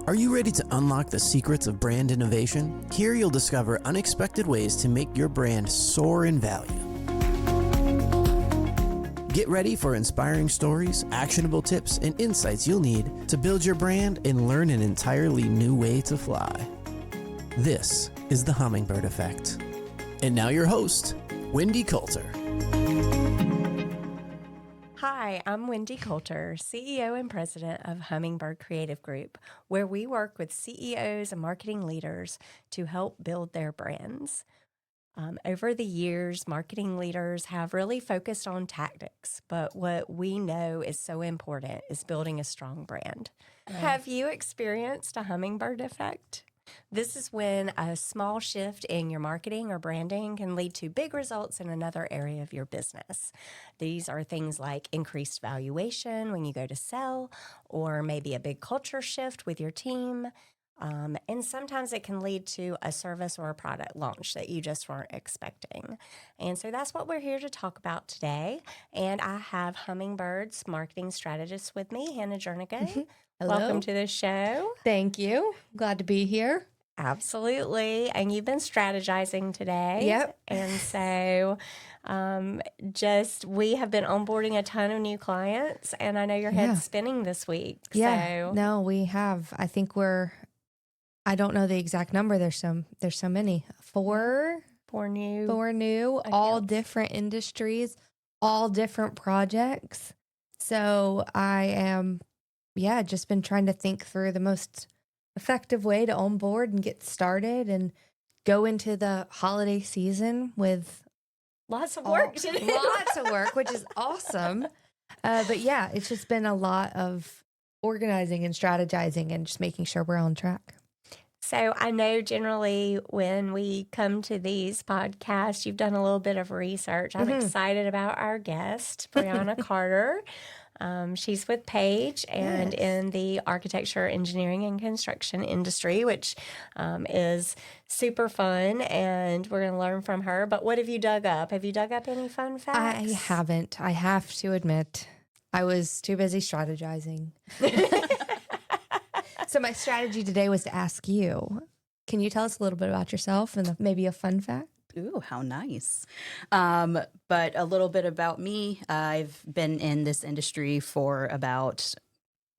Are you ready to unlock the secrets of brand innovation? Here you'll discover unexpected ways to make your brand soar in value. Get ready for inspiring stories, actionable tips, and insights you'll need to build your brand and learn an entirely new way to fly. This is the Hummingbird Effect. And now your host, Wendy Coulter. Hi, I'm Wendy Coulter, CEO and President of Hummingbird Creative Group, where we work with CEOs and marketing leaders to help build their brands. Over the years, marketing leaders have really focused on tactics, but what we know is so important is building a strong brand. Have you experienced a Hummingbird Effect? This is when a small shift in your marketing or branding can lead to big results in another area of your business. These are things like increased valuation when you go to sell, or maybe a big culture shift with your team. And sometimes it can lead to a service or a product launch that you just weren't expecting. And so that's what we're here to talk about today. And I have Hummingbird's marketing strategist with me, Hanna. Hello. Welcome to the show. Thank you. Glad to be here. Absolutely. And you've been strategizing today. Yep. And so we have been onboarding a ton of new clients, and I know your head's spinning this week. Yeah. So. No, we have. I think I don't know the exact number. There's so many. Four new, all different industries, all different projects. So I am, just been trying to think through the most effective way to onboard and get started and go into the holiday season with Lots of work to do. Lots of work, which is awesome. But yeah, it's just been a lot of organizing and strategizing and just making sure we're on track. So I know generally when we come to these podcasts, you've done a little bit of research. I'm excited about our guest, Briana Carter. She's with Page and in the architecture, engineering, and construction industry, which is super fun, and we're going to learn from her. But what have you dug up? Have you dug up any fun facts? I haven't. I have to admit, I was too busy strategizing. So my strategy today was to ask you, can you tell us a little bit about yourself and maybe a fun fact? Ooh, how nice. But a little bit about me. I've been in this industry for about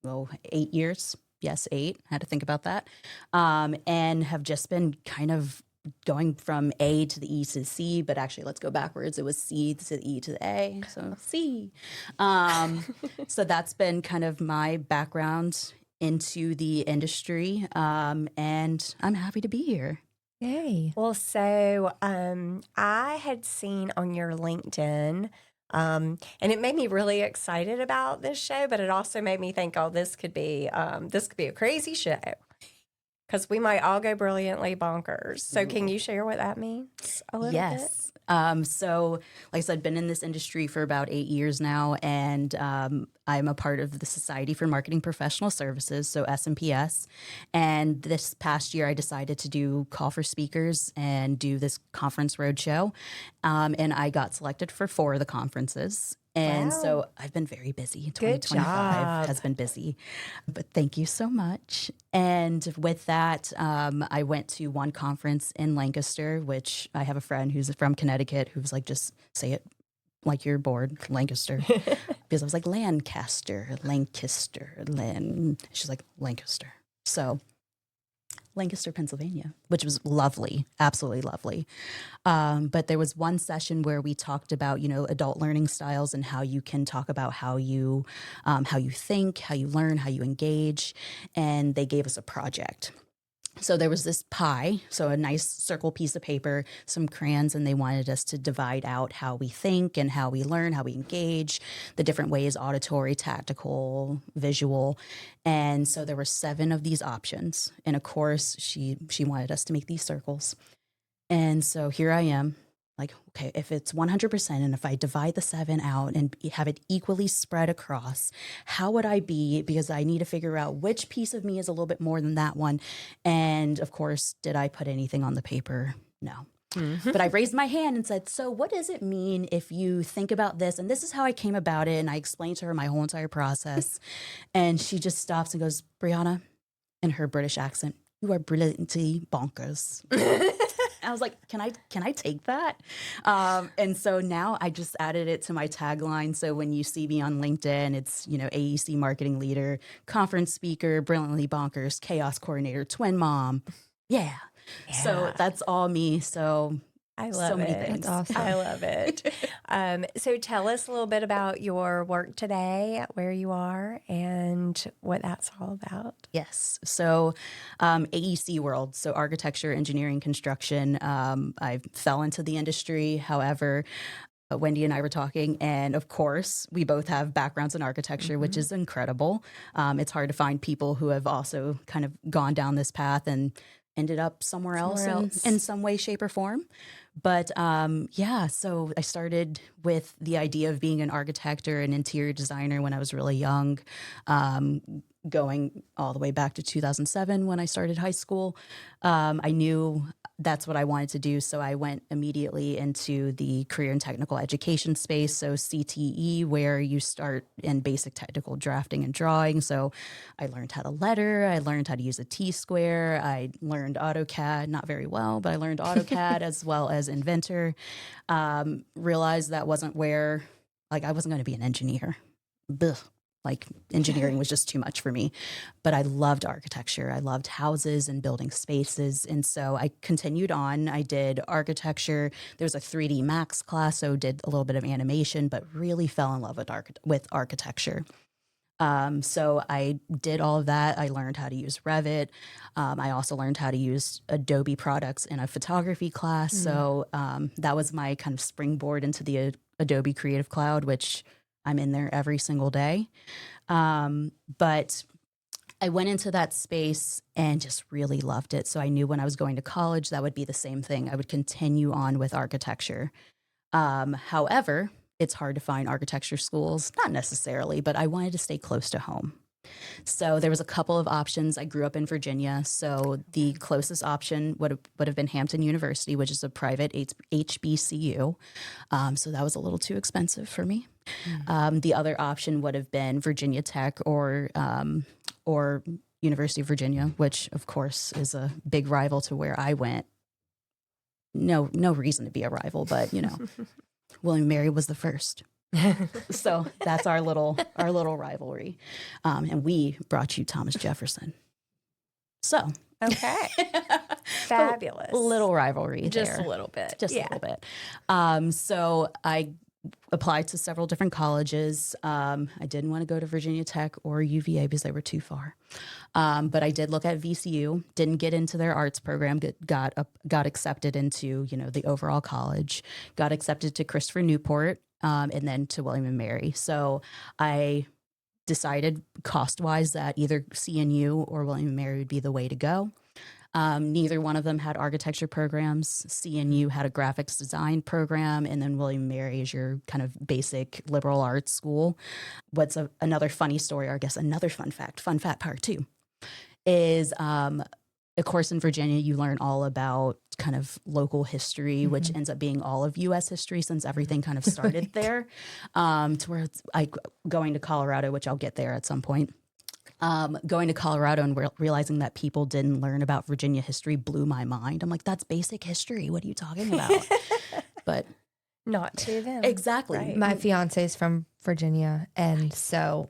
8 years. Yes, 8. I had to think about that. And have just been kind of going from A to the E to the C, but actually let's go backwards. It was C to the E to the A, so C. So that's been kind of my background into the industry, and I'm happy to be here. Yay. Well, so I had seen on your LinkedIn, and it made me really excited about this show, but it also made me think, this could be a crazy show, because we might all go brilliantly bonkers. So can you share what that means a little bit? Yes. So like I said, been in this industry for about 8 years now, and I'm a part of the Society for Marketing Professional Services, so SMPS. And this past year, I decided to do call for speakers and do this conference roadshow. And I got selected for 4 of the conferences. And so I've been very busy. 2025 has been busy, but thank you so much. And with that, I went to one conference in Lancaster, which I have a friend who's from Connecticut who was like, just say it like you're bored, Lancaster. Because I was like, Lancaster. She's like, Lancaster. So Lancaster, Pennsylvania, which was lovely, absolutely lovely. But there was one session where we talked about, adult learning styles and how you can talk about how you think, how you learn, how you engage. And they gave us a project. So there was this pie, so a nice circle piece of paper, some crayons, and they wanted us to divide out how we think and how we learn, how we engage, the different ways, auditory, tactical, visual. And so there were 7 of these options. And of course, she wanted us to make these circles. And so here I am, like, okay, if it's 100% and if I divide the 7 out and have it equally spread across, how would I be? Because I need to figure out which piece of me is a little bit more than that one. And of course, did I put anything on the paper? No. But I raised my hand and said, so what does it mean if you think about this? And this is how I came about it. And I explained to her my whole entire process. And she just stops and goes, Briana, in her British accent, "You are brilliantly bonkers." I was like, can I take that? And so now I just added it to my tagline. So when you see me on LinkedIn, it's, AEC marketing leader, conference speaker, brilliantly bonkers, chaos coordinator, twin mom. Yeah. So that's all me. So I love so many it. things. That's awesome. I love it. So tell us a little bit about your work today, where you are, and what that's all about. Yes. So AEC world, so architecture, engineering, construction. I fell into the industry. However, Wendy and I were talking, and of course, we both have backgrounds in architecture, which is incredible. It's hard to find people who have also kind of gone down this path and ended up somewhere else. In some way, shape, or form. But so I started with the idea of being an architect or an interior designer when I was really young, going all the way back to 2007 when I started high school. I knew that's what I wanted to do. So I went immediately into the career and technical education space. So CTE, where you start in basic technical drafting and drawing. So I learned how to letter. I learned how to use a T-square. I learned AutoCAD, not very well, but I learned AutoCAD as well as Inventor. Realized that wasn't where, I wasn't going to be an engineer. Ugh. Engineering was just too much for me, but I loved architecture. I loved houses and building spaces. And so I continued on. I did architecture. There was a 3D Max class, so did a little bit of animation, but really fell in love with architecture. So I did all of that. I learned how to use Revit. I also learned how to use Adobe products in a photography class. So that was my kind of springboard into the Adobe Creative Cloud, which I'm in there every single day. But I went into that space and just really loved it. So I knew when I was going to college, that would be the same thing. I would continue on with architecture. However, it's hard to find architecture schools, not necessarily, but I wanted to stay close to home. So there was a couple of options. I grew up in Virginia, so the closest option would have been Hampton University, which is a private HBCU. So that was a little too expensive for me. The other option would have been Virginia Tech or University of Virginia, which of course is a big rival to where I went. No reason to be a rival, but William & Mary was the first. So that's our little rivalry. And we brought you Thomas Jefferson. So okay. Fabulous. Little rivalry just there. A little bit. Just a little bit. So I applied to several different colleges. I didn't want to go to Virginia Tech or UVA because they were too far. But I did look at VCU, didn't get into their arts program, got accepted into, the overall college, got accepted to Christopher Newport, and then to William & Mary. So I decided cost-wise that either CNU or William & Mary would be the way to go. Neither one of them had architecture programs. CNU had a graphics design program, and then William & Mary is your kind of basic liberal arts school. What's another funny story, or I guess another fun fact part two, is of course in Virginia you learn all about kind of local history, which ends up being all of U.S. history since everything kind of started there, to where it's going to Colorado, which I'll get there at some point. Going to Colorado and realizing that people didn't learn about Virginia history blew my mind. I'm like, that's basic history. What are you talking about? But not to them. Exactly. Right. My fiance is from Virginia, and so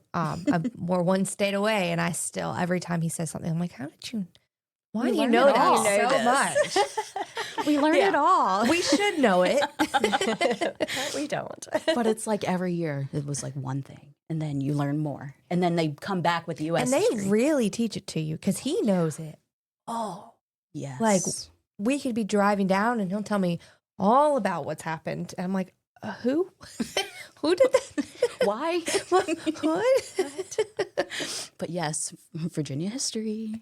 we're one state away, and I still, every time he says something, I'm like, why do you know that so much? We learn it all. We should know it. We don't. But it's like every year it was like one thing, and then you learn more, and then they come back with U.S. And they history. really teach it to you because he knows it. Oh, yes. Like we could be driving down, and he'll tell me all about what's happened. And I'm like, who? Who did that? Why? What? But yes, Virginia history.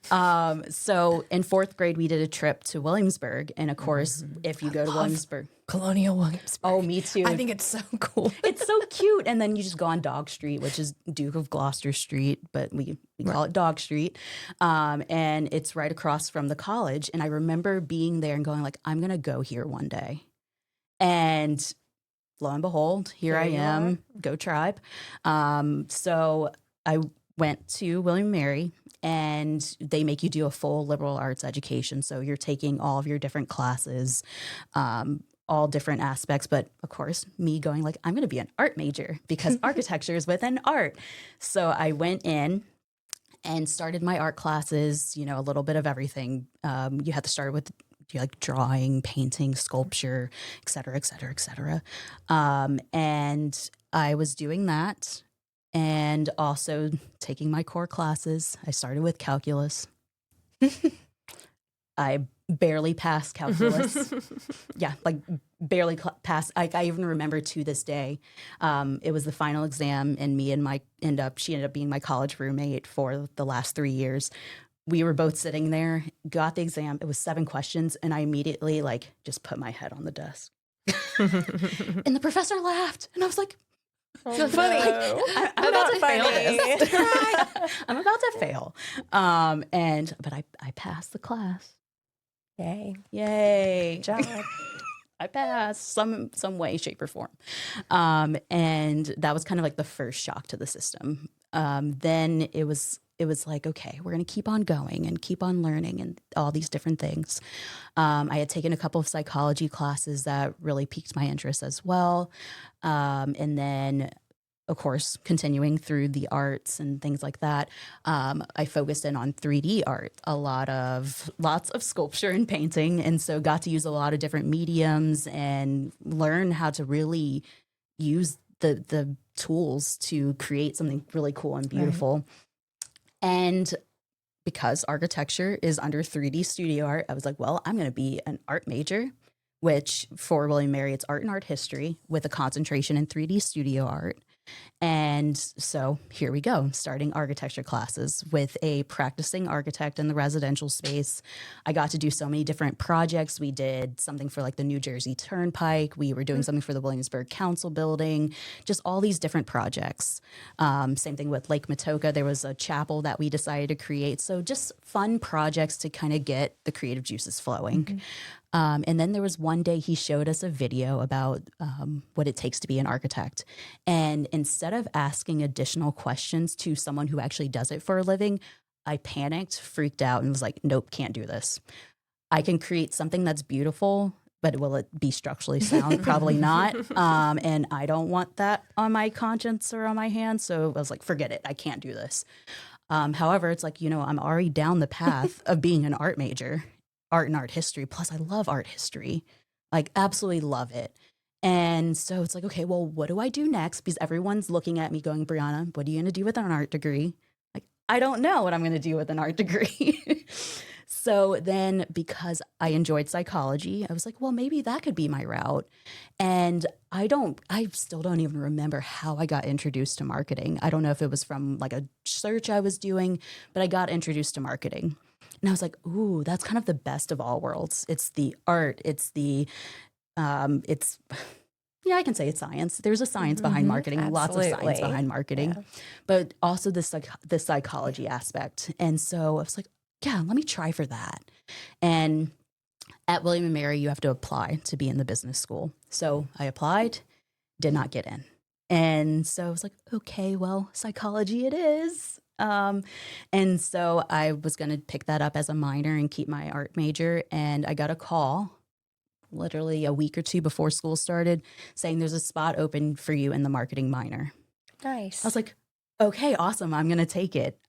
So in fourth grade, we did a trip to Williamsburg. And of course, if you go to Williamsburg. Colonial Williamsburg. Oh, me too. I think it's so cool. It's so cute. And then you just go on Dog Street, which is Duke of Gloucester Street, but we call it Dog Street. And it's right across from the college. And I remember being there and going like, I'm going to go here one day. And lo and behold, here I am. Go Tribe. So I went to William & Mary, and they make you do a full liberal arts education. So you're taking all of your different classes, all different aspects. But of course, me going like, I'm going to be an art major because architecture is within art. So I went in and started my art classes, you know, a little bit of everything. You had to start with like drawing, painting, sculpture, et cetera, et cetera, et cetera. And I was doing that and also taking my core classes. I started with calculus. I barely passed calculus. Yeah, like barely passed. I even remember to this day, it was the final exam, and she ended up being my college roommate for the last 3 years. We were both sitting there, got the exam. It was 7 questions, and I immediately like just put my head on the desk. And the professor laughed, and I was like, Oh, funny. no. I'm about to fail this. I'm about to fail. But I passed the class. Yay. Good job. I passed some way, shape, or form. And that was kind of like the first shock to the system. Then it was like, okay, we're going to keep on going and keep on learning and all these different things. I had taken a couple of psychology classes that really piqued my interest as well. And then, of course, continuing through the arts and things like that, I focused in on 3D art, lots of sculpture and painting. And so got to use a lot of different mediums and learn how to really use the tools to create something really cool and beautiful. Right. And because architecture is under 3D studio art, I was like, well, I'm going to be an art major, which for William & Mary, it's art and art history with a concentration in 3D studio art. And so here we go, starting architecture classes with a practicing architect in the residential space. I got to do so many different projects. We did something for like the New Jersey Turnpike. We were doing something for the Williamsburg Council building, just all these different projects. Same thing with Lake Matoka. There was a chapel that we decided to create. So just fun projects to kind of get the creative juices flowing. Mm-hmm. And then there was one day he showed us a video about what it takes to be an architect. And instead of asking additional questions to someone who actually does it for a living, I panicked, freaked out, and was like, nope, can't do this. I can create something that's beautiful, but will it be structurally sound? Probably not. And I don't want that on my conscience or on my hands. So I was like, forget it. I can't do this. However, it's like, I'm already down the path of being an art major. Art and art history. Plus, I love art history, like absolutely love it. And so it's like, okay, well, what do I do next? Because everyone's looking at me going, Briana, what are you going to do with an art degree? Like, I don't know what I'm going to do with an art degree. So then because I enjoyed psychology, I was like, well, maybe that could be my route. And I still don't even remember how I got introduced to marketing. I don't know if it was from like a search I was doing, but I got introduced to marketing. And I was like, ooh, that's kind of the best of all worlds. It's the art. It's I can say it's science. There's a science behind marketing, Absolutely. Lots of science behind marketing, but also the psychology aspect. And so I was like, yeah, let me try for that. And at William & Mary, you have to apply to be in the business school. So I applied, did not get in. And so I was like, okay, well, psychology it is. And so I was going to pick that up as a minor and keep my art major. And I got a call literally a week or two before school started saying there's a spot open for you in the marketing minor. Nice. I was like, okay, awesome. I'm going to take it.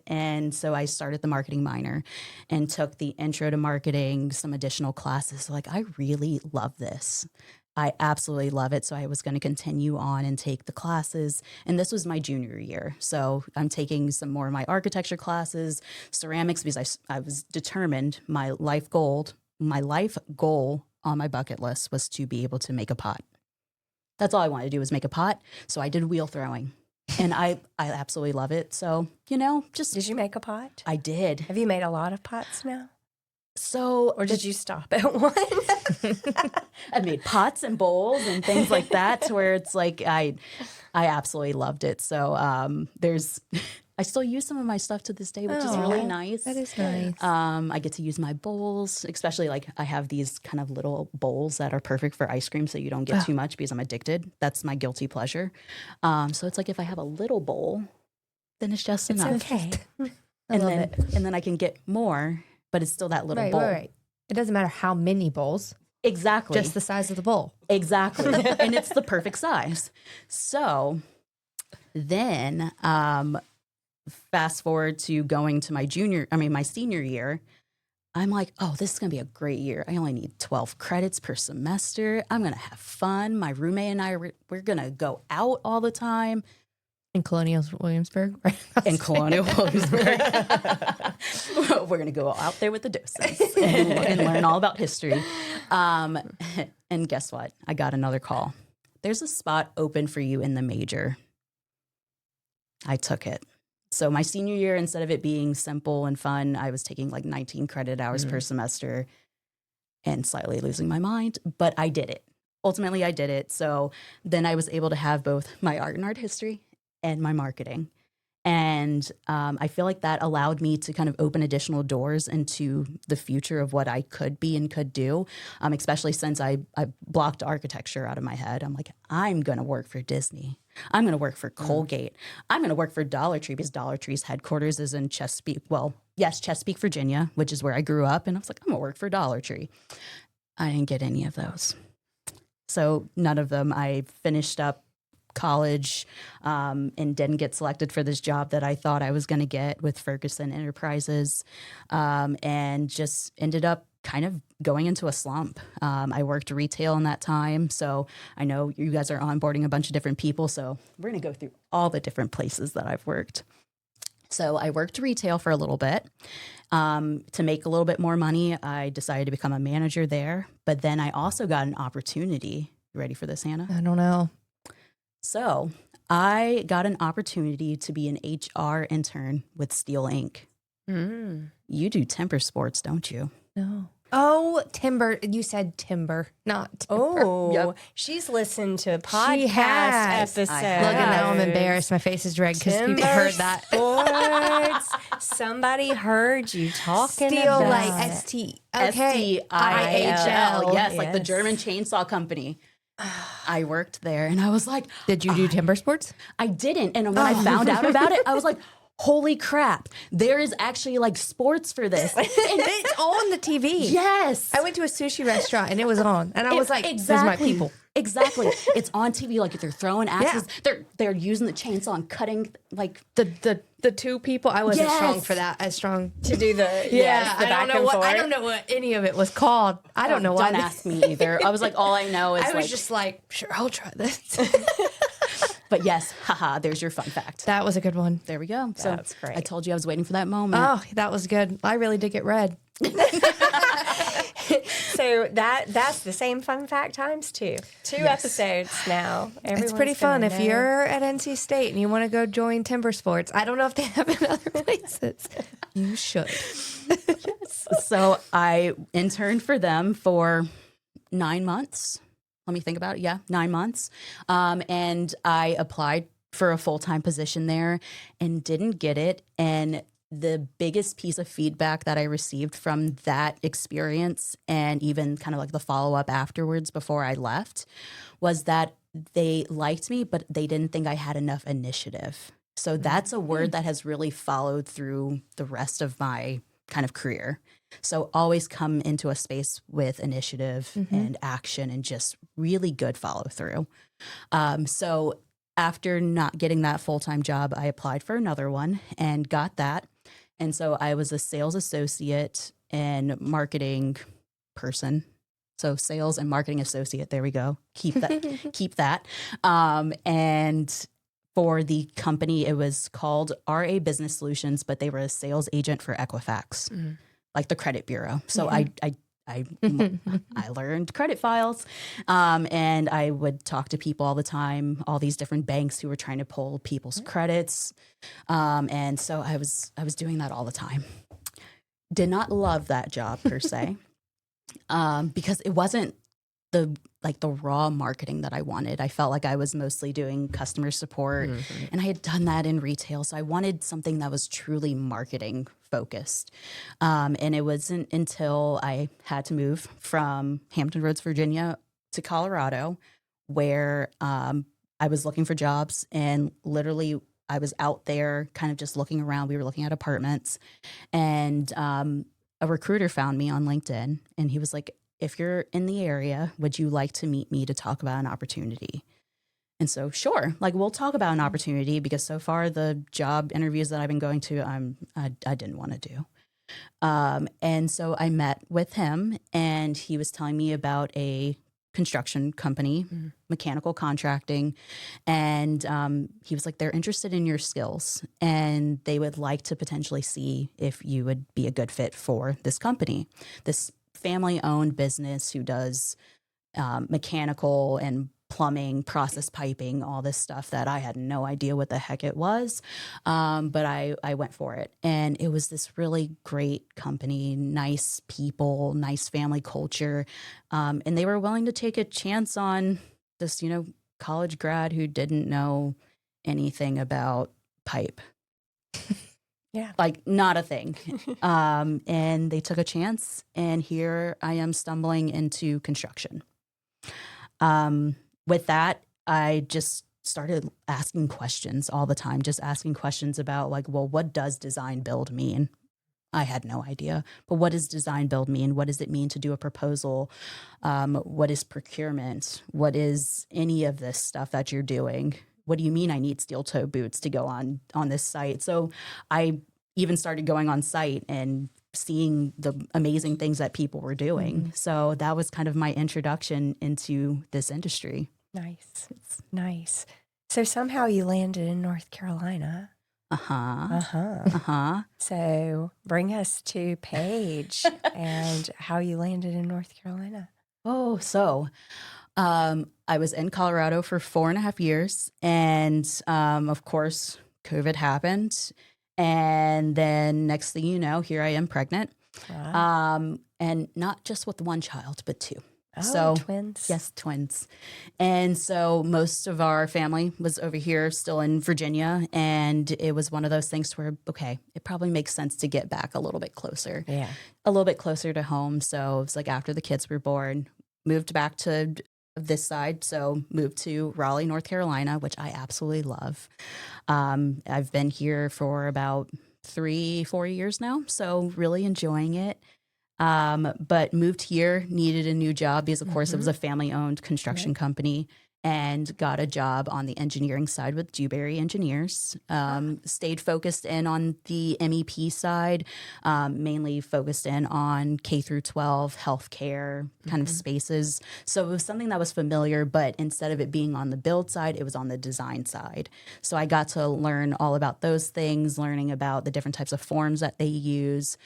And so I started the marketing minor and took the intro to marketing, some additional classes. So like, I really love this. I absolutely love it. So I was going to continue on and take the classes. And this was my junior year. So I'm taking some more of my architecture classes, ceramics, because I was determined my life goal on my bucket list was to be able to make a pot. That's all I wanted to do was make a pot. So I did wheel throwing. And I absolutely love it. So, Did you make a pot? I did. Have you made a lot of pots now? Or did you stop at one? I've made pots and bowls and things like that to where it's like I absolutely loved it. So I still use some of my stuff to this day, which is really nice. That is nice. I get to use my bowls, especially like I have these kind of little bowls that are perfect for ice cream so you don't get too much because I'm addicted. That's my guilty pleasure. So it's like if I have a little bowl, then it's just enough. Okay. and then I can get more, but it's still that little bowl. Right. It doesn't matter how many bowls. Exactly. Just the size of the bowl. Exactly. And it's the perfect size. So then fast forward to going to my senior year, I'm like, oh, this is going to be a great year. I only need 12 credits per semester. I'm going to have fun. My roommate and I, we're going to go out all the time. In Colonial Williamsburg? Right? In Colonial Williamsburg. We're going to go out there with the docents and learn all about history. And guess what? I got another call. There's a spot open for you in the major. I took it. So my senior year, instead of it being simple and fun, I was taking like 19 credit hours per semester and slightly losing my mind, but I did it. Ultimately, I did it. So then I was able to have both my art and art history and my marketing. And I feel like that allowed me to kind of open additional doors into the future of what I could be and could do, especially since I blocked architecture out of my head. I'm like, I'm going to work for Disney. I'm going to work for Colgate. I'm going to work for Dollar Tree because Dollar Tree's headquarters is in Chesapeake. Well, yes, Chesapeake, Virginia, which is where I grew up. And I was like, I'm going to work for Dollar Tree. I didn't get any of those. So none of them. I finished up college and didn't get selected for this job that I thought I was going to get with Ferguson Enterprises, and just ended up kind of going into a slump. I worked retail in that time, so I know you guys are onboarding a bunch of different people, so we're going to go through all the different places that I've worked. So I worked retail for a little bit. To make a little bit more money, I decided to become a manager there, but then I also got an opportunity. You ready for this, Hanna? I don't know. So I got an opportunity to be an HR intern with Steel Inc. You do timber sports, don't you? No. Oh, timber. You said timber, not timber. Oh, Yep. She's listened to podcast She has. episodes. Look, and now I'm embarrassed. My face is red because people heard that. Sports. Somebody heard you talking Steel about like it. ST. Okay. STIHL. Yes, like the Yes. German chainsaw company. I worked there and I was like, Did you do timber sports? I didn't. And when I found out about it, I was like, holy crap, there is actually like sports for this. It's on the TV. Yes. I went to a sushi restaurant and it was on, and I was like, "These are my people." Exactly. It's on TV. Like if they're throwing axes, they're using the chainsaw and cutting like The two people. I wasn't strong Yes. for that. As strong. to do the The back and forth. I don't know what any of it was called. I don't know why. Don't ask me either. I was like, all I know is I was like, just like, sure, I'll try this. but yes, haha, there's your fun fact. That was a good one. There we go. So That's great. I told you I was waiting for that moment. Oh, that was good. I really did get red. So that's the same fun fact times two. Two episodes now. It's Everyone's pretty fun gonna if know. you're at NC State and you want to go join timber sports. I don't know if they have in other places. You should. So I interned for them for 9 months. Let me think about it. Yeah, 9 months. And I applied for a full-time position there and didn't get it. And the biggest piece of feedback that I received from that experience, and even kind of like the follow-up afterwards before I left, was that they liked me, but they didn't think I had enough initiative. So that's a word that has really followed through the rest of my kind of career. So always come into a space with initiative and action and just really good follow through. So after not getting that full-time job, I applied for another one and got that. And so I was a sales associate and marketing person. So sales and marketing associate. There we go. Keep that. And for the company, it was called RA Business Solutions, but they were a sales agent for Equifax, like the credit bureau. So I learned credit files, and I would talk to people all the time, all these different banks who were trying to pull people's credits. And so I was doing that all the time. Did not love that job per se, because it wasn't the raw marketing that I wanted. I felt like I was mostly doing customer support, and I had done that in retail. So I wanted something that was truly marketing focused. And it wasn't until I had to move from Hampton Roads, Virginia to Colorado, where I was looking for jobs, and literally I was out there kind of just looking around. We were looking at apartments, and a recruiter found me on LinkedIn, and he was like, if you're in the area, would you like to meet me to talk about an opportunity? And so, sure, like we'll talk about an opportunity, because so far the job interviews that I've been going to, I didn't want to do. And so I met with him, and he was telling me about a construction company, mechanical contracting. And he was like, they're interested in your skills, and they would like to potentially see if you would be a good fit for this company, this family-owned business who does mechanical and plumbing, process piping, all this stuff that I had no idea what the heck it was. But I went for it. And it was this really great company, nice people, nice family culture. And they were willing to take a chance on this, college grad who didn't know anything about pipe. Yeah. Like not a thing. And they took a chance, and here I am stumbling into construction. With that, I just started asking questions all the time, just asking questions about like, well, what does design build mean? I had no idea. But what does design build mean? What does it mean to do a proposal? What is procurement? What is any of this stuff that you're doing? What do you mean I need steel toe boots to go on this site? So I even started going on site and seeing the amazing things that people were doing. So that was kind of my introduction into this industry. Nice. So somehow you landed in North Carolina. So bring us to Paige and how you landed in North Carolina. I was in Colorado for 4.5 years, and of course, COVID happened. And then next thing you know, here I am pregnant. Wow. And not just with one child, but two. So twins. Yes, twins. And so most of our family was over here still in Virginia. And it was one of those things where, okay, it probably makes sense to get back a little bit closer. Yeah. A little bit closer to home. So it was like after the kids were born, moved back to this side. So moved to Raleigh, North Carolina, which I absolutely love. I've been here for about 3-4 years now. So really enjoying it. But moved here, needed a new job because, of course, it was a family-owned construction company, and got a job on the engineering side with Dewberry Engineers. Stayed focused in on the MEP side, mainly focused in on K through 12 healthcare kind of spaces. So it was something that was familiar, but instead of it being on the build side, it was on the design side. So I got to learn all about those things, learning about the different types of forms that they use.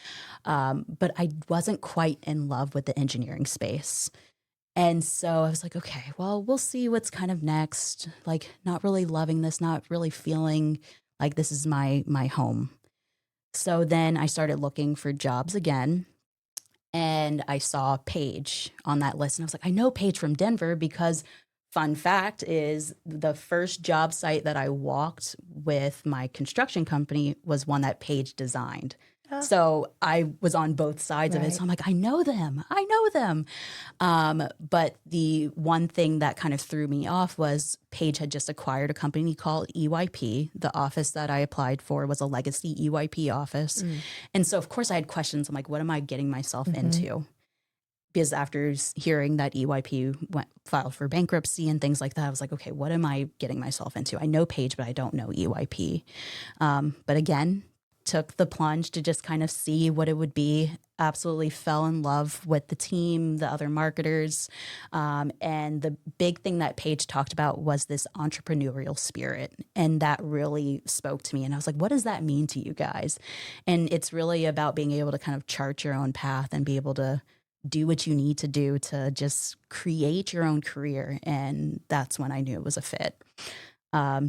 But I wasn't quite in love with the engineering space. And so I was like, okay, well, we'll see what's kind of next. Like, not really loving this, not really feeling like this is my home. So then I started looking for jobs again, and I saw Paige on that list. And I was like, I know Paige from Denver because, fun fact is, the first job site that I walked with my construction company was one that Paige designed. So I was on both sides of it. So I'm like, I know them. But the one thing that kind of threw me off was Paige had just acquired a company called EYP. The office that I applied for was a legacy EYP office. And so, of course, I had questions. I'm like, what am I getting myself into? Because after hearing that EYP filed for bankruptcy and things like that, I was like, okay, what am I getting myself into? I know Paige, but I don't know EYP. But again, took the plunge to just kind of see what it would be. Absolutely fell in love with the team, the other marketers. And the big thing that Paige talked about was this entrepreneurial spirit. And that really spoke to me. And I was like, what does that mean to you guys? And it's really about being able to kind of chart your own path and be able to do what you need to do to just create your own career. And that's when I knew it was a fit.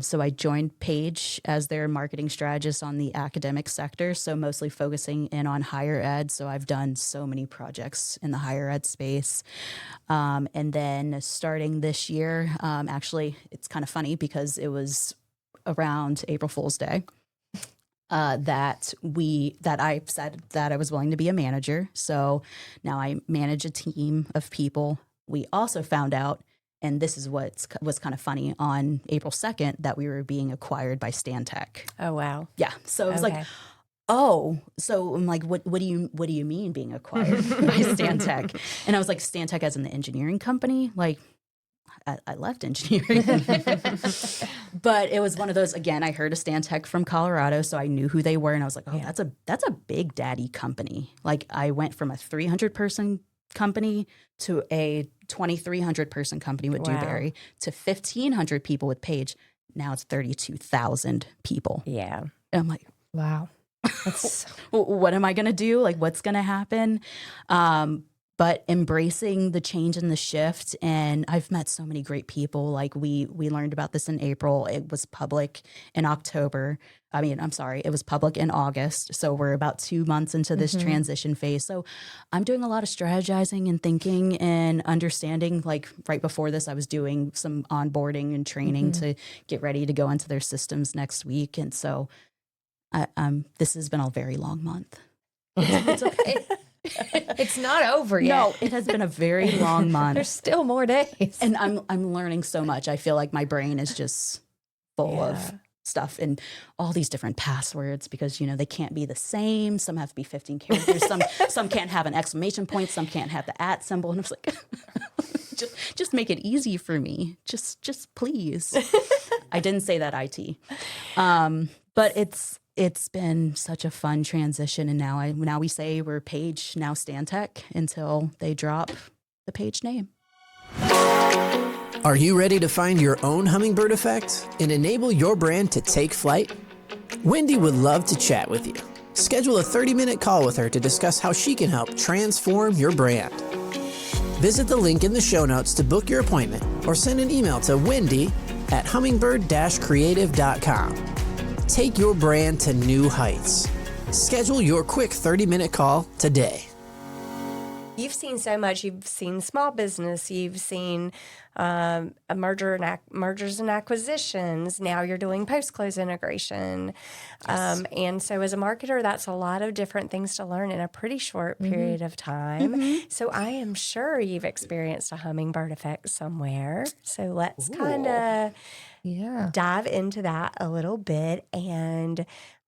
So I joined Paige as their marketing strategist on the academic sector, so mostly focusing in on higher ed. So I've done so many projects in the higher ed space. And then starting this year, actually, it's kind of funny because it was around April Fool's Day that I said that I was willing to be a manager. So now I manage a team of people. We also found out And this is what was kind of funny on April 2nd, that we were being acquired by Stantec. Oh, wow. Yeah. So it was like, oh, so I'm like, what do you mean being acquired by Stantec? And I was like, Stantec as in the engineering company? Like, I left engineering. But it was one of those, again, I heard of Stantec from Colorado, so I knew who they were. And I was like, oh, that's a big daddy company. Like, I went from a 300-person company to a 2,300-person company with Dewberry to 1,500 people with Page. Now it's 32,000 people. Yeah. And I'm like, wow. What am I going to do? Like, what's going to happen? But embracing the change and the shift. And I've met so many great people. Like, we learned about this in April. It was public in October. It was public in August. So we're about 2 months into this transition phase. So I'm doing a lot of strategizing and thinking and understanding. Like, right before this, I was doing some onboarding and training to get ready to go into their systems next week. And so this has been a very long month. It's okay. It's not over yet. No, it has been a very long month. There's still more days. And I'm learning so much. I feel like my brain is just full of stuff and all these different passwords because, they can't be the same. Some have to be 15 characters. Some can't have an exclamation point. Some can't have the @ symbol. And I was like, just make it easy for me. Just please. I didn't say that, IT. But it's been such a fun transition, and now we say we're Page, now Stantec, until they drop the Page name. Are you ready to find your own Hummingbird Effect and enable your brand to take flight? Wendy would love to chat with you. Schedule a 30-minute call with her to discuss how she can help transform your brand. Visit the link in the show notes to book your appointment or send an email to wendy@hummingbird-creative.com. Take your brand to new heights. Schedule your quick 30-minute call today. You've seen so much. You've seen small business. You've seen mergers and acquisitions. Now you're doing post-close integration. Yes. And so as a marketer, that's a lot of different things to learn in a pretty short period of time. So I am sure you've experienced a Hummingbird Effect somewhere. So let's kind of dive into that a little bit, and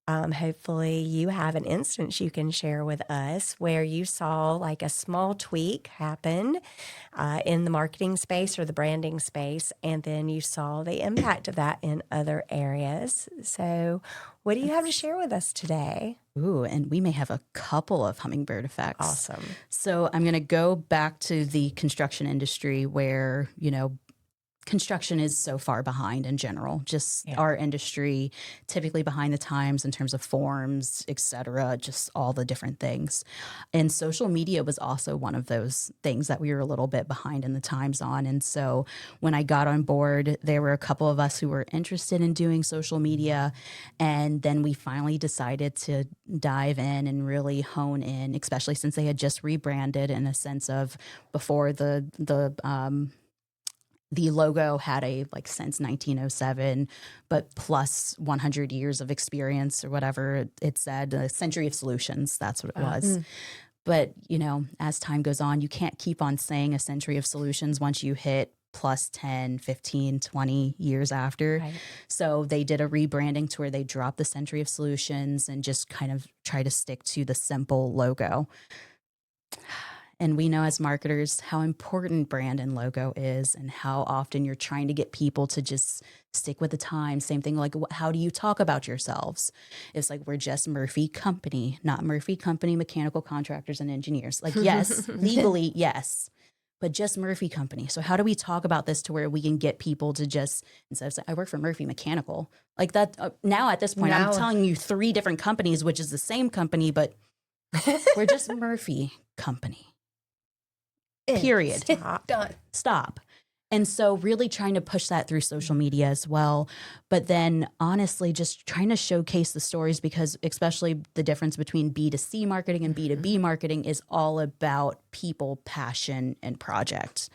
hopefully you have an instance you can share with us where you saw like a small tweak happen in the marketing space or the branding space, and then you saw the impact of that in other areas. So what do you have to share with us today? Ooh, and we may have a couple of Hummingbird Effects. Awesome. So I'm going to go back to the construction industry where, construction is so far behind in general, our industry, typically behind the times in terms of forms, et cetera, just all the different things. And social media was also one of those things that we were a little bit behind in the times on. And so when I got on board, there were a couple of us who were interested in doing social media. And then we finally decided to dive in and really hone in, especially since they had just rebranded in a sense of before the logo had since 1907, but plus 100 years of experience or whatever it said, a century of solutions. That's what it was. But, as time goes on, you can't keep on saying a century of solutions once you hit plus 10, 15, 20 years after. Right. So they did a rebranding to where they dropped the century of solutions and just kind of try to stick to the simple logo. And we know as marketers how important brand and logo is and how often you're trying to get people to just stick with the time. Same thing, like how do you talk about yourselves? It's like we're just Murphy Company, not Murphy Company Mechanical Contractors and Engineers. Like, yes, legally, yes, but just Murphy Company. So how do we talk about this to where we can get people to just, instead of saying, I work for Murphy Mechanical, like that, now at this point, I'm telling you 3 different companies, which is the same company, but we're just Murphy Company. Period. Stop. And so really trying to push that through social media as well. But then honestly, just trying to showcase the stories, because especially the difference between B2C marketing and B2B marketing is all about people, passion, and project.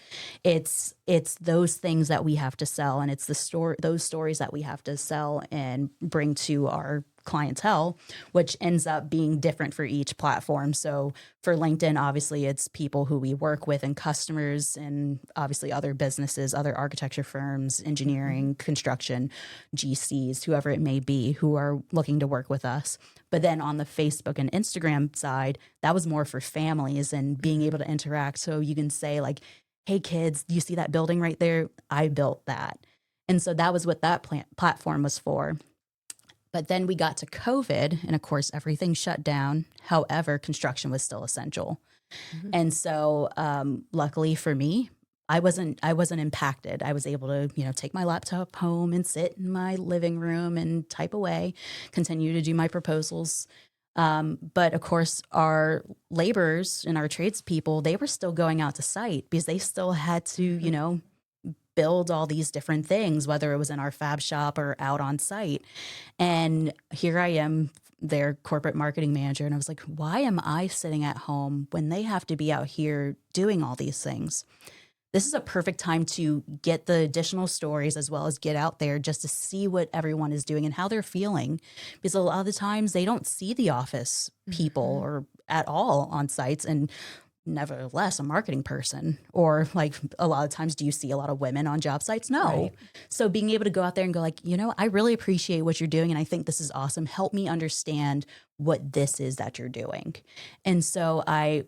It's those things that we have to sell, and it's those stories that we have to sell and bring to our clientele, which ends up being different for each platform. So for LinkedIn, obviously it's people who we work with and customers, and obviously other businesses, other architecture firms, engineering, construction, GCs, whoever it may be, who are looking to work with us. But then on the Facebook and Instagram side, that was more for families and being able to interact. So you can say like, hey kids, do you see that building right there? I built that. And so that was what that platform was for. But then we got to COVID, and of course, everything shut down. However, construction was still essential. And so luckily for me, I wasn't impacted. I was able to, take my laptop home and sit in my living room and type away, continue to do my proposals. But of course, our laborers and our tradespeople, they were still going out to site because they still had to, build all these different things, whether it was in our fab shop or out on site. And here I am, their corporate marketing manager. And I was like, why am I sitting at home when they have to be out here doing all these things? This is a perfect time to get the additional stories as well as get out there just to see what everyone is doing and how they're feeling. Because a lot of the times they don't see the office people or at all on sites. And nevertheless, a marketing person, or like a lot of times, do you see a lot of women on job sites? No. Right. So being able to go out there and go like, I really appreciate what you're doing. And I think this is awesome. Help me understand what this is that you're doing. And so I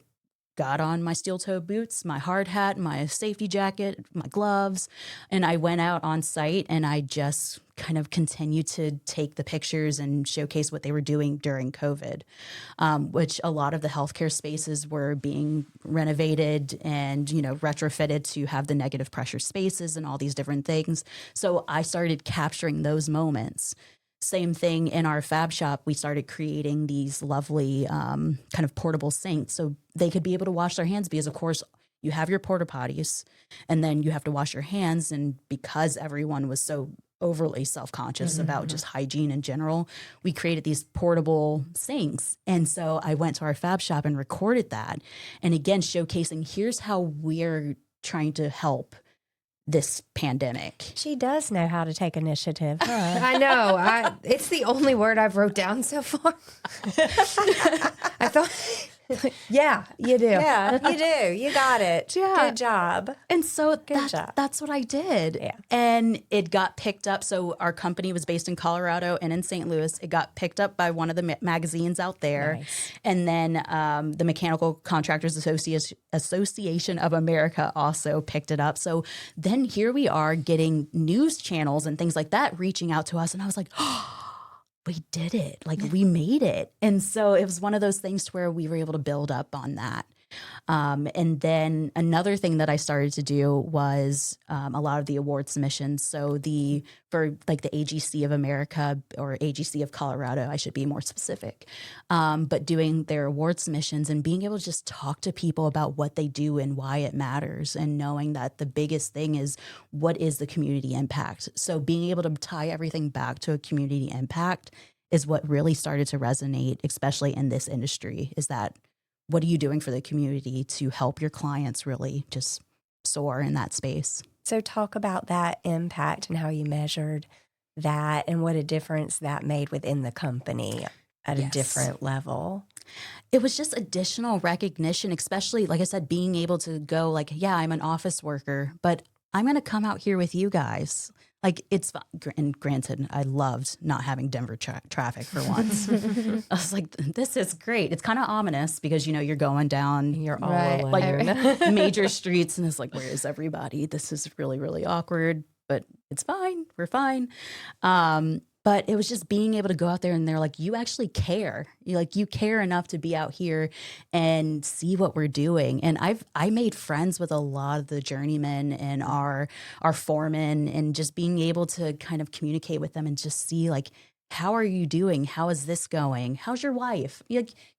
got on my steel toe boots, my hard hat, my safety jacket, my gloves, and I went out on site and I just kind of continued to take the pictures and showcase what they were doing during COVID, which a lot of the healthcare spaces were being renovated and, retrofitted to have the negative pressure spaces and all these different things. So I started capturing those moments. Same thing in our fab shop. We started creating these lovely kind of portable sinks so they could be able to wash their hands because, of course, you have your porta potties and then you have to wash your hands. And because everyone was so overly self-conscious about just hygiene in general, we created these portable sinks. And so I went to our fab shop and recorded that. And again, showcasing here's how we're trying to help this pandemic. She does know how to take initiative. Huh? I know. It's the only word I've wrote down so far. I thought, yeah, you do. Yeah, you do. You got it. Yeah. Good job. And so that's what I did. Yeah. And it got picked up. So our company was based in Colorado and in St. Louis. It got picked up by one of the magazines out there. Nice. And then the Mechanical Contractors Association of America also picked it up. So then here we are getting news channels and things like that reaching out to us. And I was like, oh, we did it. Like we made it. And so it was one of those things to where we were able to build up on that. And then another thing that I started to do was a lot of the award submissions. So for the AGC of America or AGC of Colorado, I should be more specific, but doing their award submissions and being able to just talk to people about what they do and why it matters, and knowing that the biggest thing is what is the community impact. So being able to tie everything back to a community impact is what really started to resonate, especially in this industry, is that what are you doing for the community to help your clients really just soar in that space? So talk about that impact and how you measured that and what a difference that made within the company at a different level. It was just additional recognition, especially, like I said, being able to go like, yeah, I'm an office worker, but I'm going to come out here with you guys. Like it's, and granted, I loved not having Denver traffic for once. I was like, this is great. It's kind of ominous because, you're going down, you're all alone. Like major streets, and it's like, where is everybody? This is really, really awkward, but it's fine. We're fine. But it was just being able to go out there and they're like, you actually care. You care enough to be out here and see what we're doing. And I made friends with a lot of the journeymen and our foremen, and just being able to kind of communicate with them and just see like, how are you doing? How is this going? How's your wife?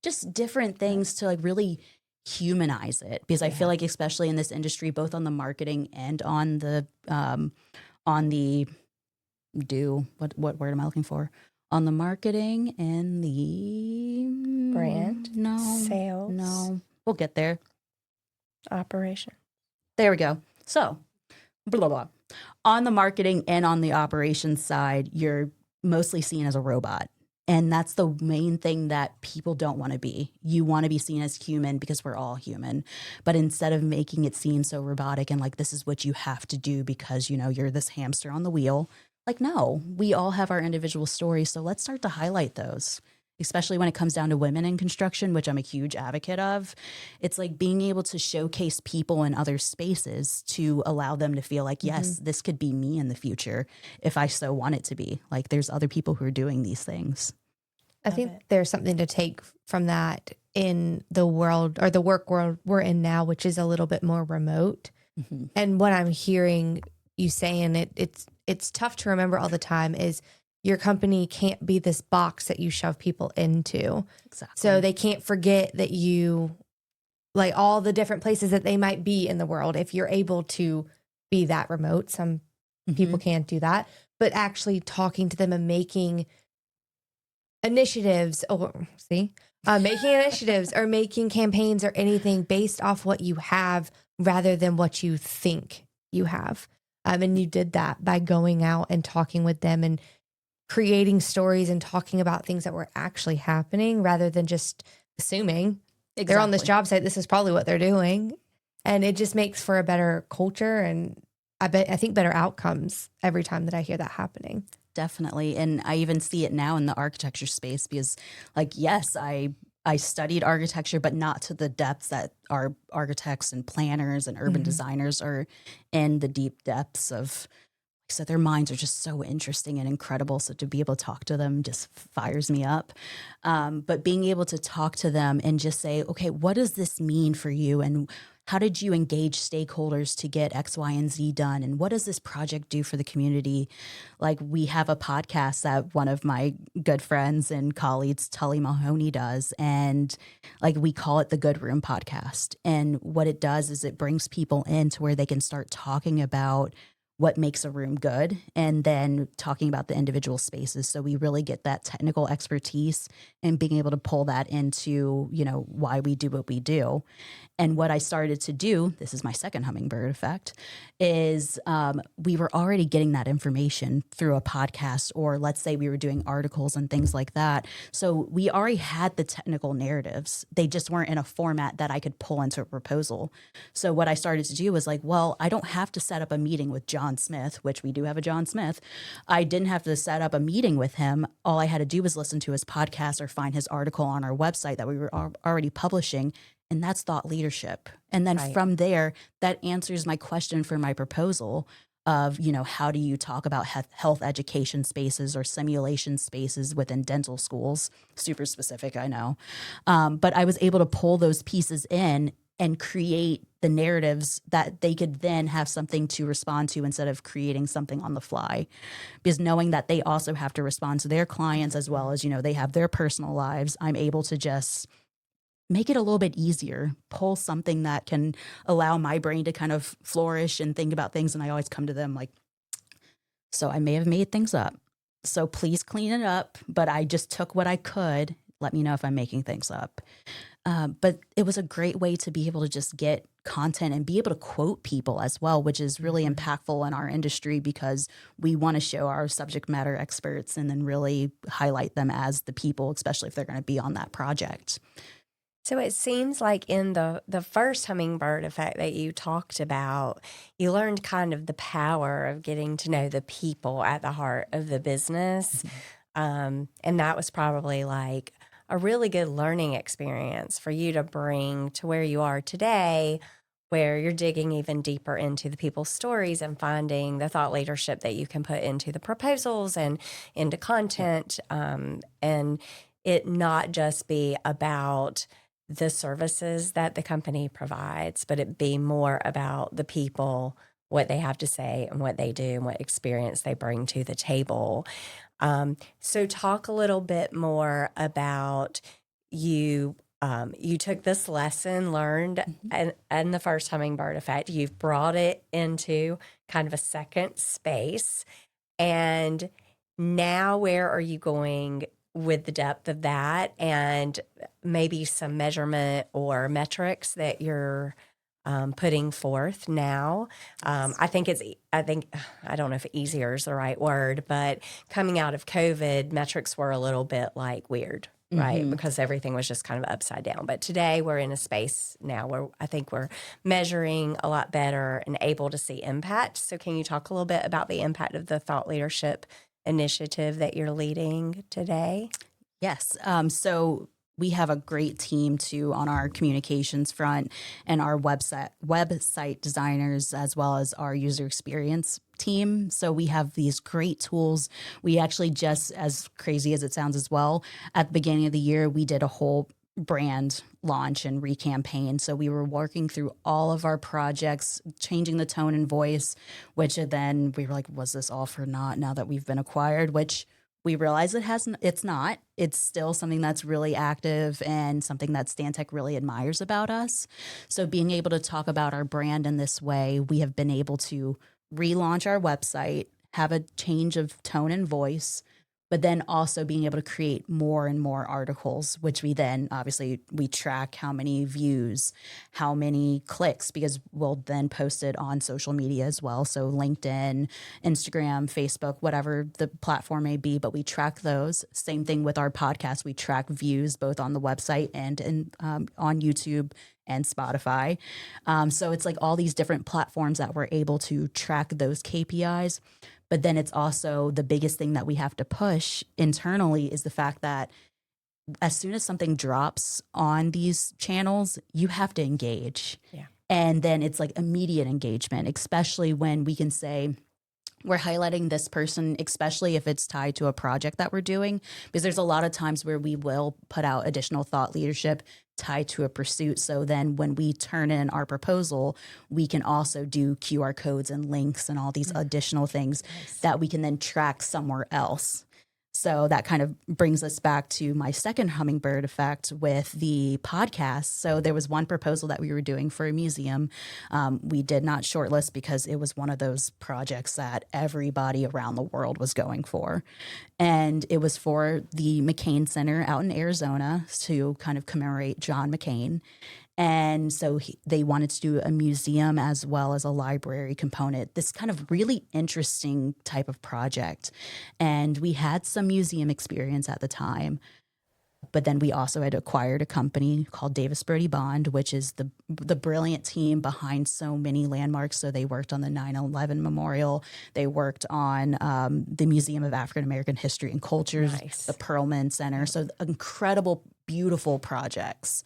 Just different things to like really humanize it. Because I feel like, especially in this industry, both on the marketing and on the what word am I looking for? On the marketing and the brand? No. Sales? No. We'll get there. Operation. There we go. So, blah, blah. On the marketing and on the operations side, you're mostly seen as a robot. And that's the main thing that people don't want to be. You want to be seen as human because we're all human. But instead of making it seem so robotic and like this is what you have to do because, you know, you're this hamster on the wheel, like, no, we all have our individual stories. So let's start to highlight those, especially when it comes down to women in construction, which I'm a huge advocate of. It's like being able to showcase people in other spaces to allow them to feel like, yes, this could be me in the future if I so want it to be. Like there's other people who are doing these things. I think there's something to take from that in the world or the work world we're in now, which is a little bit more remote. And what I'm hearing you saying, it's tough to remember all the time is your company can't be this box that you shove people into. Exactly. So they can't forget that you, like all the different places that they might be in the world. If you're able to be that remote, some people can't do that, but actually talking to them and making initiatives making initiatives or making campaigns or anything based off what you have rather than what you think you have. And you did that by going out and talking with them and creating stories and talking about things that were actually happening rather than just assuming they're on this job site. This is probably what they're doing. And it just makes for a better culture. And I think better outcomes every time that I hear that happening. Definitely. And I even see it now in the architecture space because, like, yes, I studied architecture, but not to the depths that our architects and planners and urban designers are in the deep depths of. So their minds are just so interesting and incredible. So to be able to talk to them just fires me up. But being able to talk to them and just say, okay, what does this mean for you? And how did you engage stakeholders to get X, Y, and Z done? And what does this project do for the community? Like we have a podcast that one of my good friends and colleagues, Tully Mahoney, does. And like we call it the Good Room Podcast. And what it does is it brings people in to where they can start talking about what makes a room good, and then talking about the individual spaces. So we really get that technical expertise and being able to pull that into, you know, why we do what we do. And what I started to do, this is my second Hummingbird Effect, is we were already getting that information through a podcast, or let's say we were doing articles and things like that. So we already had the technical narratives. They just weren't in a format that I could pull into a proposal. So what I started to do was like, well, I don't have to set up a meeting with John Smith, which we do have a John Smith. I didn't have to set up a meeting with him. All I had to do was listen to his podcast or find his article on our website that we were already publishing. And that's thought leadership. And then from there, that answers my question for my proposal of, you know, how do you talk about health education spaces or simulation spaces within dental schools? Super specific, I know. But I was able to pull those pieces in and create the narratives that they could then have something to respond to instead of creating something on the fly. Because knowing that they also have to respond to their clients as well as, you know, they have their personal lives, I'm able to just make it a little bit easier, pull something that can allow my brain to kind of flourish and think about things. And I always come to them like, so I may have made things up. So please clean it up. But I just took what I could. Let me know if I'm making things up. But it was a great way to be able to just get content and be able to quote people as well, which is really impactful in our industry because we want to show our subject matter experts and then really highlight them as the people, especially if they're going to be on that project. So it seems like in the first Hummingbird Effect that you talked about, you learned kind of the power of getting to know the people at the heart of the business. And that was probably like a really good learning experience for you to bring to where you are today, where you're digging even deeper into the people's stories and finding the thought leadership that you can put into the proposals and into content, and it not just be about the services that the company provides, but it be more about the people, what they have to say and what they do and what experience they bring to the table. So talk a little bit more about you. You took this lesson learned and the first Hummingbird Effect. You've brought it into kind of a second space. And now where are you going with the depth of that and maybe some measurement or metrics that you're putting forth now. I think I don't know if easier is the right word, but coming out of COVID, metrics were a little bit like weird, right? Because everything was just kind of upside down. But today we're in a space now where I think we're measuring a lot better and able to see impact. So can you talk a little bit about the impact of the thought leadership initiative that you're leading today? Yes. So we have a great team too on our communications front and our website designers, as well as our user experience team. So we have these great tools. We actually, just as crazy as it sounds as well, at the beginning of the year, we did a whole brand launch and recampaign. So we were working through all of our projects, changing the tone and voice, which then we were like, was this all for naught now that we've been acquired? Which we realize it's not. It's still something that's really active and something that Stantec really admires about us. So being able to talk about our brand in this way, we have been able to relaunch our website, have a change of tone and voice, but then also being able to create more and more articles, which we then obviously we track how many views, how many clicks, because we'll then post it on social media as well. So LinkedIn, Instagram, Facebook, whatever the platform may be, but we track those. Same thing with our podcast. We track views both on the website and on YouTube and Spotify. So it's like all these different platforms that we're able to track those KPIs. But then it's also the biggest thing that we have to push internally is the fact that as soon as something drops on these channels, you have to engage. Yeah. And then it's like immediate engagement, especially when we can say, we're highlighting this person, especially if it's tied to a project that we're doing, because there's a lot of times where we will put out additional thought leadership tied to a pursuit. So then when we turn in our proposal, we can also do QR codes and links and all these additional things that we can then track somewhere else. So that kind of brings us back to my second Hummingbird Effect with the podcast. So there was one proposal that we were doing for a museum. We did not shortlist because it was one of those projects that everybody around the world was going for. And it was for the McCain Center out in Arizona to kind of commemorate John McCain. And so they wanted to do a museum as well as a library component, this kind of really interesting type of project. And we had some museum experience at the time. But then we also had acquired a company called Davis Brody Bond, which is the brilliant team behind so many landmarks. So they worked on the 9/11 Memorial. They worked on the Museum of African American History and Cultures, the Perlman Center. So incredible, beautiful projects.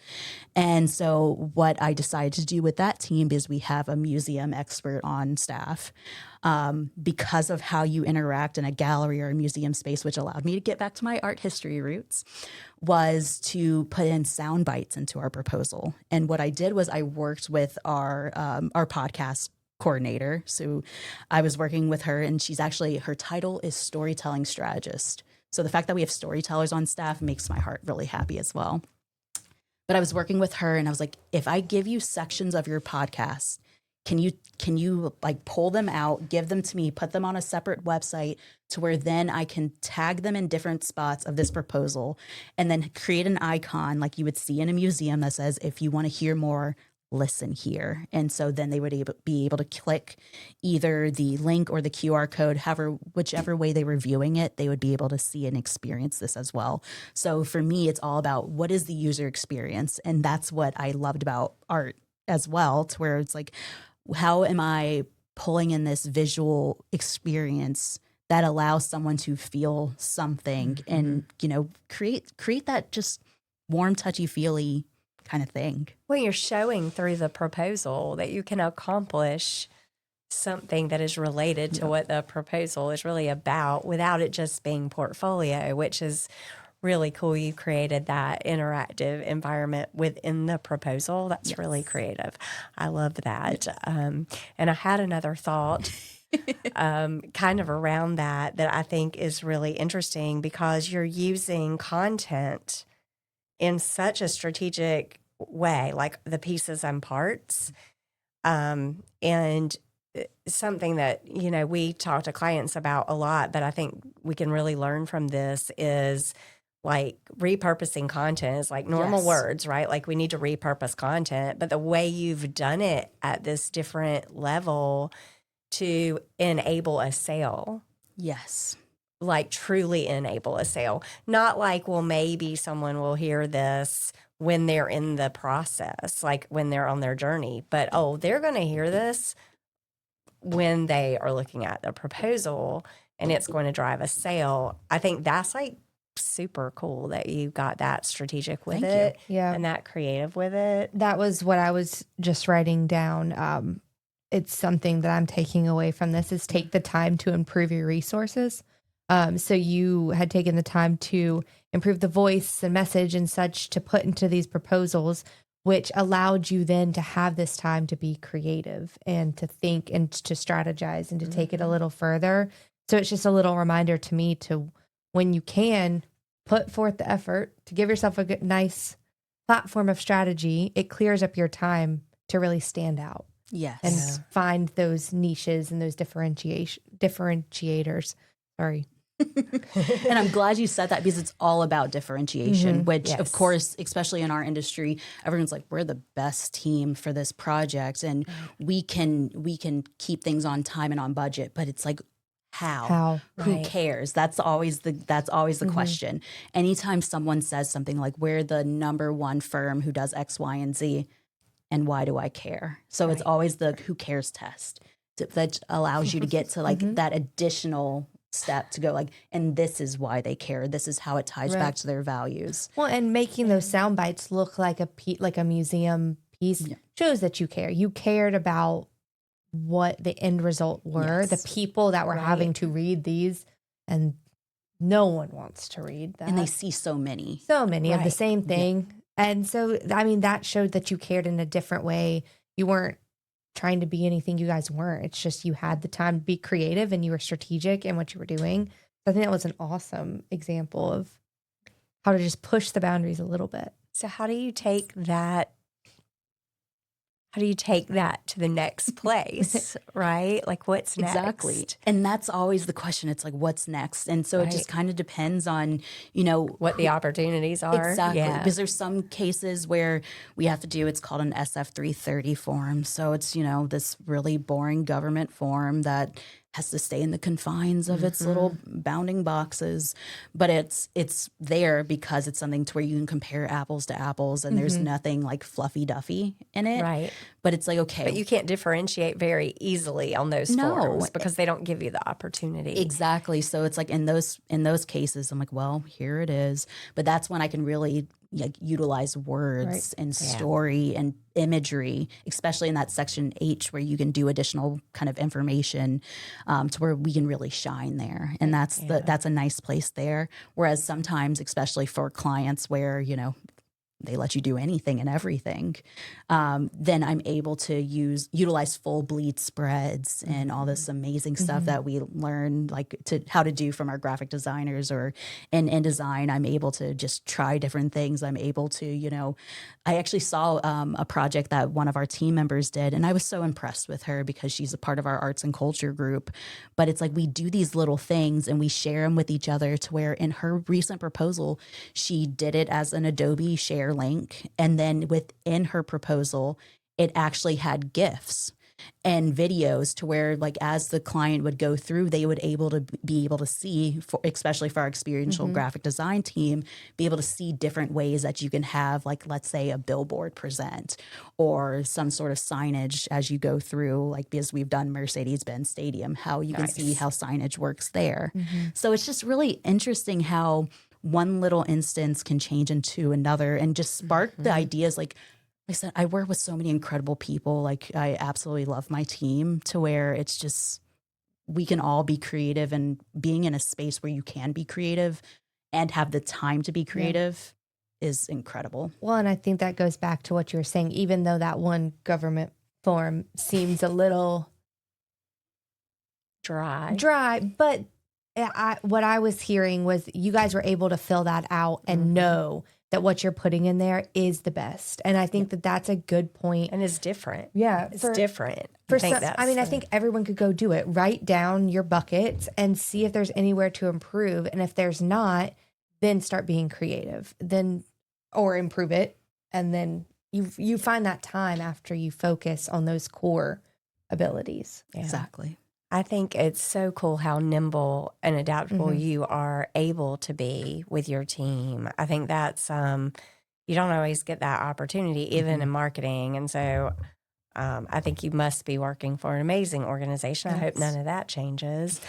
And so what I decided to do with that team is we have a museum expert on staff. Because of how you interact in a gallery or a museum space, which allowed me to get back to my art history roots, was to put in sound bites into our proposal. And what I did was I worked with our podcast coordinator. So I was working with her, and her title is storytelling strategist. So the fact that we have storytellers on staff makes my heart really happy as well. But I was working with her, and I was like, if I give you sections of your podcast, can you like pull them out, give them to me, put them on a separate website to where then I can tag them in different spots of this proposal, and then create an icon like you would see in a museum that says, if you want to hear more, listen here. And so then they would be able to click either the link or the QR code, whichever way they were viewing it, they would be able to see and experience this as well. So for me, it's all about what is the user experience. And that's what I loved about art as well, to where it's like, how am I pulling in this visual experience that allows someone to feel something and, create that just warm, touchy-feely kind of thing. Well, you're showing through the proposal that you can accomplish something that is related to what the proposal is really about without it just being portfolio, which is really cool. You created that interactive environment within the proposal. That's really creative. I love that. And I had another thought kind of around that I think is really interesting, because you're using content in such a strategic way, like the pieces and parts. And something that, we talk to clients about a lot, but I think we can really learn from this is like repurposing content is like normal Yes. words, right? Like we need to repurpose content, but the way you've done it at this different level to enable a sale, Yes. like truly enable a sale, not like, well, maybe someone will hear this when they're in the process, like when they're on their journey, but oh, they're going to hear this when they are looking at the proposal and it's going to drive a sale. I think that's like super cool that you got that strategic with Thank it Yeah. and that creative with it. That was what I was just writing down. It's something that I'm taking away from this is take the time to improve your resources. So you had taken the time to improve the voice and message and such to put into these proposals, which allowed you then to have this time to be creative and to think and to strategize and to take it a little further. So it's just a little reminder to me to, when you can, put forth the effort to give yourself a good, nice platform of strategy. It clears up your time to really stand out Yes. and find those niches and those differentiators. Sorry. And I'm glad you said that because it's all about differentiation, which Yes. of course, especially in our industry, everyone's like, we're the best team for this project and we can keep things on time and on budget, but it's like, how? Who Right. cares? That's always the question. Anytime someone says something like, we're the number one firm who does X, Y, and Z, and why do I care? So it's always the who cares test that allows you to get to like that additional step to go like, and this is why they care. This is how it ties back to their values. Well, and making those sound bites look like a museum piece shows that you care. You cared about what the end result were, the people that were having to read these, and no one wants to read that. And they see so many of the same thing. And so, I mean, that showed that you cared in a different way. You weren't trying to be anything you guys weren't. It's just you had the time to be creative and you were strategic in what you were doing. So I think that was an awesome example of how to just push the boundaries a little bit. So how do you take that? How do you take that to the next place, right? Like what's next? Exactly. And that's always the question. It's like, what's next? And so it just kind of depends on, you know, what the opportunities are. Exactly. Yeah. Because there's some cases where we have to do, it's called an SF-330 form. So it's, you know, this really boring government form that has to stay in the confines of its little bounding boxes. But it's there because it's something to where you can compare apples to apples and there's nothing like fluffy duffy in it. Right. But it's like, okay. But you can't differentiate very easily on those forms because they don't give you the opportunity. Exactly. So it's like in those cases, I'm like, well, here it is. But that's when I can really like utilize words and story and imagery, especially in that section H where you can do additional kind of information to where we can really shine there. And that's a nice place there. Whereas sometimes, especially for clients where, you know, they let you do anything and everything, then I'm able to utilize full bleed spreads and all this amazing stuff that we learn like how to do from our graphic designers or in InDesign. I'm able to just try different things. I'm able to, you know, I actually saw a project that one of our team members did, and I was so impressed with her because she's a part of our arts and culture group. But it's like we do these little things and we share them with each other to where in her recent proposal, she did it as an Adobe share link. And then within her proposal, it actually had GIFs and videos to where like as the client would go through, they would be able to see, especially for our experiential graphic design team, be able to see different ways that you can have like, let's say a billboard present or some sort of signage as you go through, like because we've done Mercedes-Benz Stadium, how you can see how signage works there. So it's just really interesting how one little instance can change into another and just spark the ideas. Like I said, I work with so many incredible people. Like I absolutely love my team to where it's just, we can all be creative, and being in a space where you can be creative and have the time to be creative is incredible. Well, and I think that goes back to what you were saying, even though that one government form seems a little dry, but what I was hearing was you guys were able to fill that out and know that what you're putting in there is the best. And I think that that's a good point. And it's different. Yeah. It's different. I think everyone could go do it. Write down your buckets and see if there's anywhere to improve. And if there's not, then start being creative, then or improve it, and then you find that time after you focus on those core abilities. Yeah. Exactly. I think it's so cool how nimble and adaptable you are able to be with your team. I think that's you don't always get that opportunity, even in marketing, and so I think you must be working for an amazing organization. I hope none of that changes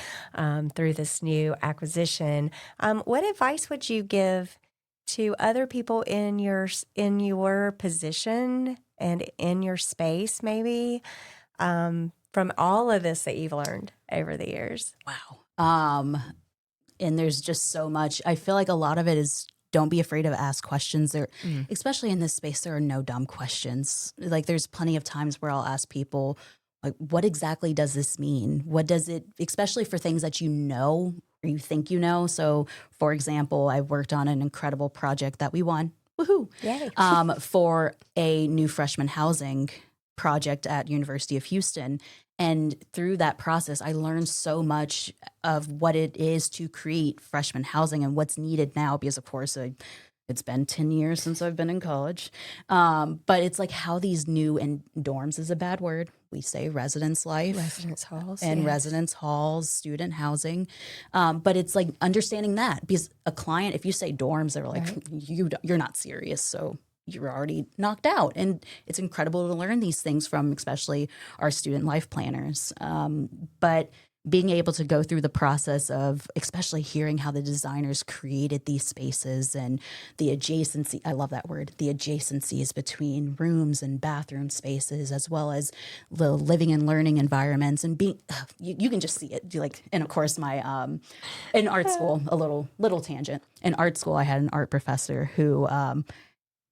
through this new acquisition. What advice would you give to other people in your position and in your space, maybe, from all of this that you've learned over the years? Wow. And there's just so much. I feel like a lot of it is don't be afraid to ask questions. There, especially in this space, there are no dumb questions. Like there's plenty of times where I'll ask people, like, what exactly does this mean? What does it, especially for things that you know or you think you know. So, for example, I worked on an incredible project that we won. Woohoo! Yay. For a new freshman housing project at University of Houston. And through that process, I learned so much of what it is to create freshman housing and what's needed now, because of course it's been 10 years since I've been in college. But it's like how these new, and dorms is a bad word. We say residence life. Residence halls. And residence halls, student housing. But it's like understanding that, because a client, if you say dorms, they're like, you're not serious. So you're already knocked out. And it's incredible to learn these things from, especially our student life planners. But being able to go through the process of, especially hearing how the designers created these spaces and the adjacency, I love that word, the adjacencies between rooms and bathroom spaces, as well as the living and learning environments, and being, you can just see it. Like, and of course my, in art school, a little tangent. In art school, I had an art professor who,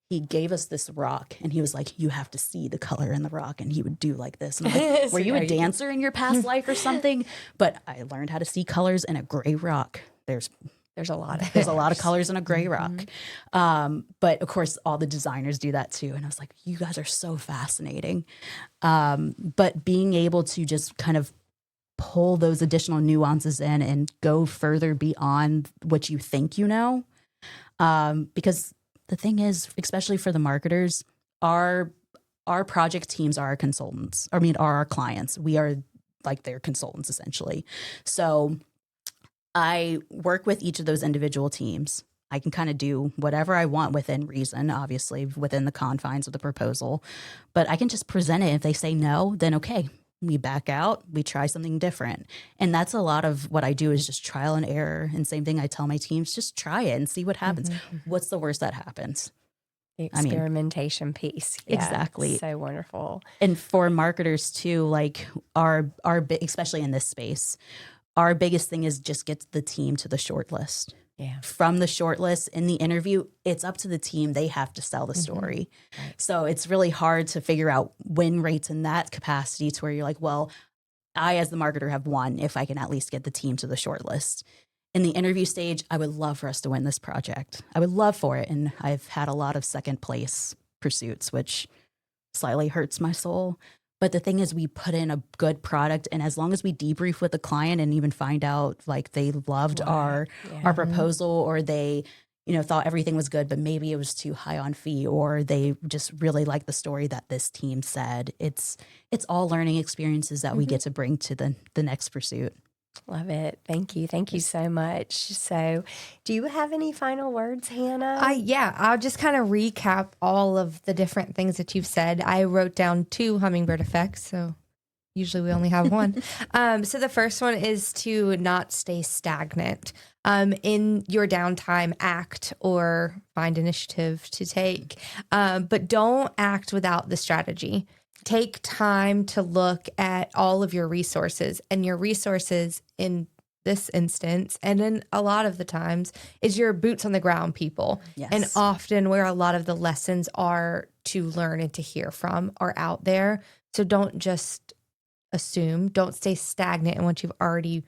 he gave us this rock and he was like, you have to see the color in the rock. And he would do like this. And I'm like, were you a dancer in your past life or something? But I learned how to see colors in a gray rock. There's a lot of colors in a gray rock. But of course, all the designers do that too. And I was like, you guys are so fascinating. But being able to just kind of pull those additional nuances in and go further beyond what you think you know. Because the thing is, especially for the marketers, our project teams are our consultants. I mean, are our clients. We are like their consultants, essentially. So I work with each of those individual teams. I can kind of do whatever I want within reason, obviously, within the confines of the proposal. But I can just present it. If they say no, then okay, we back out, we try something different. And that's a lot of what I do, is just trial and error. And same thing I tell my teams, just try it and see what happens. What's the worst that happens? The experimentation piece. Yeah, exactly. So wonderful. And for marketers too, like our especially in this space, our biggest thing is just get the team to the short list. Yeah. From the short list in the interview, it's up to the team. They have to sell the story. Right. So it's really hard to figure out win rates in that capacity, to where you're like, well, I as the marketer have won if I can at least get the team to the short list. In the interview stage, I would love for us to win this project. I would love for it. And I've had a lot of second place pursuits, which slightly hurts my soul. But the thing is, we put in a good product, and as long as we debrief with the client and even find out like they loved our proposal, or they, thought everything was good, but maybe it was too high on fee, or they just really like the story that this team said. It's all learning experiences that we get to bring to the next pursuit. Love it. Thank you. Thank you so much. So do you have any final words, Hanna? I'll just kind of recap all of the different things that you've said. I wrote down 2 hummingbird effects, so usually we only have one. So the first one is to not stay stagnant. In your downtime, act or find initiative to take, but don't act without the strategy. Take time to look at all of your resources, and your resources in this instance, and in a lot of the times, is your boots on the ground people. Yes. And often where a lot of the lessons are to learn and to hear from are out there. So don't just assume, don't stay stagnant in what you've already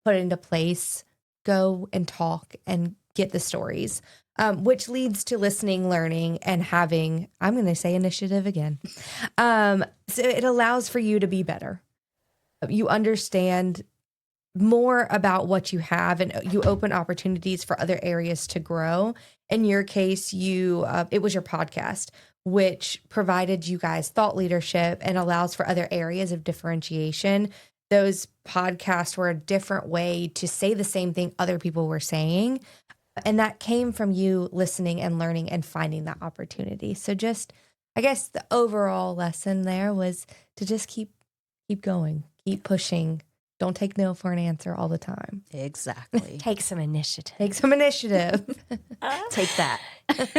put into place. Go and talk and get the stories. Which leads to listening, learning, and having, I'm going to say initiative again. So it allows for you to be better. You understand more about what you have, and you open opportunities for other areas to grow. In your case, it was your podcast, which provided you guys thought leadership and allows for other areas of differentiation. Those podcasts were a different way to say the same thing other people were saying. And that came from you listening and learning and finding that opportunity. So just, I guess the overall lesson there was to just keep going, keep pushing. Don't take no for an answer all the time. Exactly. Take some initiative. Take some initiative. Take that.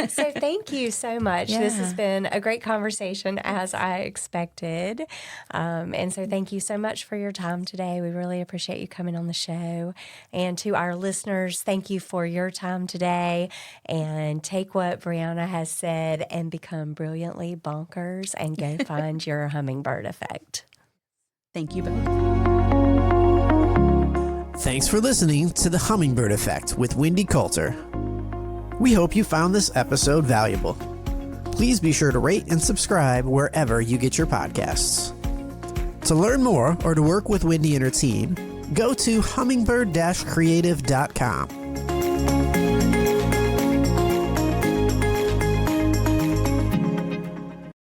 So thank you so much. Yeah. This has been a great conversation, as I expected. And so thank you so much for your time today. We really appreciate you coming on the show. And to our listeners, thank you for your time today. And take what Briana has said and become brilliantly bonkers and go find your hummingbird effect. Thank you both. Thanks for listening to The Hummingbird Effect with Wendy Coulter. We hope you found this episode valuable. Please be sure to rate and subscribe wherever you get your podcasts. To learn more or to work with Wendy and her team, go to hummingbird-creative.com.